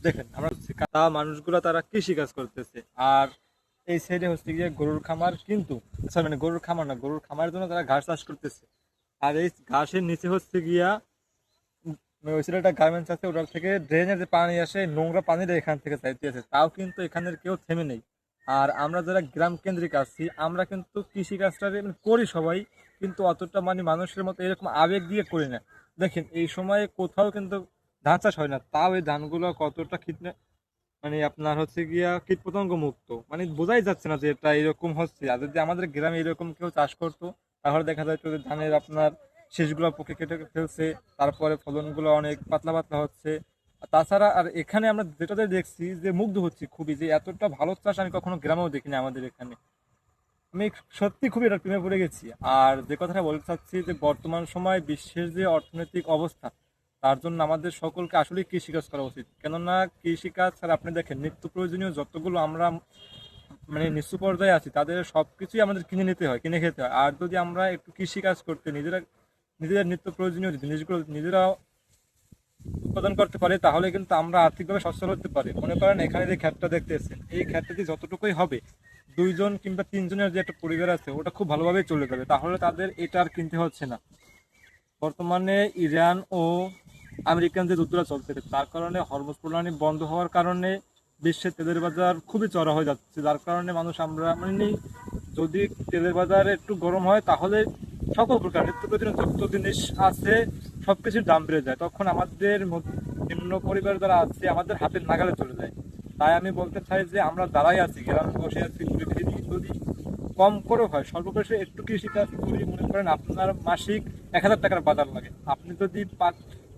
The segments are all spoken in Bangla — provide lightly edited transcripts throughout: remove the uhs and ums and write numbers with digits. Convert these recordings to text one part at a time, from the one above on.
দেখেন আমরা মানুষগুলো তারা কৃষি কাজ করতেছে, আর এই সাইডে হচ্ছে গিয়ে গরুর খামার, কিন্তু সরি মানে গরুর খামার না, গরুর খামারের জন্য তারা ঘাস চাষ করতেছে। আর এই ঘাসের নিচে হচ্ছে গিয়া ওই সাইডে একটা গার্মেন্টস আছে, ওটার থেকে ড্রেনের যে পানি আসে, নোংরা পানিটা এখান থেকে চাইতেছে, তাও কিন্তু এখানের কেউ থেমে নেই। আর আমরা যারা গ্রাম কেন্দ্রিক আছি, আমরা কিন্তু কৃষি কাজটা করি সবাই, কিন্তু অতটা মানে মানুষের মতো এরকম আবেগ দিয়ে করি না। দেখেন এই সময়ে কোথাও কিন্তু ধান চাষ হয় না, তাও এই ধানগুলো কতটা মানে আপনার হচ্ছে গিয়া কীটপতঙ্গ মুক্ত, মানে বোঝাই যাচ্ছে না যে এটা এরকম হচ্ছে। আর যদি আমাদের গ্রামে এরকম কেউ চাষ করতো, তাহলে দেখা যাচ্ছে যে ধানের আপনার শীষগুলো পোকে কেটে ফেলছে, তারপরে ফলনগুলো অনেক পাতলা পাতলা হচ্ছে। আর তাছাড়া আর এখানে আমরা যেটাতে দেখছি যে মুগ্ধ হচ্ছি খুবই, যে এতটা ভালো চাষ আমি কখনো গ্রামেও দেখিনি আমাদের এখানে। আমি সত্যি খুবই এটা প্রেমে পড়ে গেছি। আর যে কথাটা বলতে চাচ্ছি, যে বর্তমান সময় বিশ্বের যে অর্থনৈতিক অবস্থা, তার জন্য আমাদের সকলকে আসলেই কৃষিকাজ করা উচিত। কেননা কৃষিকাজ ছাড়া আপনি দেখেন নিত্য প্রয়োজনীয় যতগুলো আমরা মানে নিচু পর্যায়ে আছি, তাদের সবকিছুই আমাদের কিনে নিতে হয়, কিনে খেতে হয়। আর যদি আমরা একটু কৃষিকাজ করতে নিজেদের নিত্য প্রয়োজনীয় জিনিসগুলো নিজেরা উৎপাদন করতে পারি, তাহলে কিন্তু আমরা আর্থিকভাবে সচ্ছল হতে পারি। মনে করেন এখানে যে ক্ষেতটা দেখতেছেন, এই ক্ষেতটা যতটুকুই হবে, দুইজন কিংবা তিনজনের যে একটা পরিবার আছে, ওটা খুব ভালোভাবেই চলে যাবে, তাহলে তাদের এটা আর কিনতে হচ্ছে না। বর্তমানে ইরান ও আমেরিকান যে যুদ্ধটা চলছে, তার কারণে হরমুজ প্রণালী বন্ধ হওয়ার কারণে বিশ্বের তেলের বাজার খুবই চড়া হয়ে যাচ্ছে, যার কারণে মানুষ আমরা মানে যদি তেলের বাজার একটু গরম হয়, তাহলে সকল প্রকার নিত্য প্রয়োজনীয় যত জিনিস আছে সবকিছুর দাম বেড়ে যায়, তখন আমাদের নিম্ন পরিবার যারা আছে আমাদের হাতের নাগালে চলে যায়। তাই আমি বলতে চাই যে আমরা যারাই আছি গ্রামে বসে আছি, যদি কম করে হয় সর্বশেষে একটু কৃষিকাজ করি, মনে করেন আপনার মাসিক 1,000 টাকার বাজার লাগে, আপনি যদি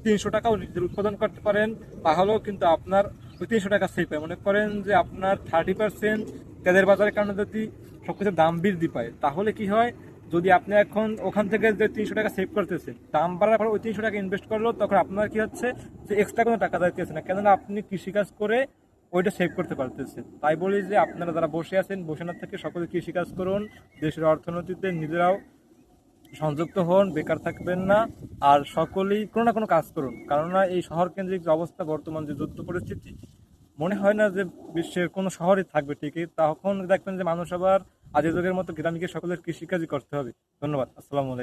300 টাকাও নিজের উৎপাদন করতে পারেন, তাহলেও কিন্তু আপনার ওই 300 টাকা সেভ হয়। মনে করেন যে আপনার 30% তেলের বাজারের কারণে যদি সবকিছুর দাম বৃদ্ধি পায়, তাহলে কি হয়, যদি আপনি এখন ওখান থেকে যে 300 টাকা সেভ করতেছেন, দাম বাড়ার পর ওই 300 টাকা ইনভেস্ট করলো, তখন আপনার কি হচ্ছে যে এক্সট্রা কোনো টাকা যাইতেছে না, কেননা আপনি কৃষিকাজ করে ওইটা সেভ করতে পারতেছেন। তাই বলি যে আপনারা যারা বসে আছেন, বসে না থেকে সকলে কৃষিকাজ করুন, দেশের অর্থনীতিতে নিজেরাও সংযুক্ত হন, বেকার থাকবেন না। আর সকলেই কোনো না কোনো কাজ করুন, কেননা এই শহর কেন্দ্রিক যে অবস্থা, বর্তমান যে যুদ্ধ পরিস্থিতি, মনে হয় না যে বিশ্বের কোনো শহরই থাকবে ঠিকই। তখন দেখবেন যে মানুষ আবার আজের যুগের মতো গ্রামীণ সকলের কৃষিকাজই করতে হবে। ধন্যবাদ। আসসালামু আলাইকুম।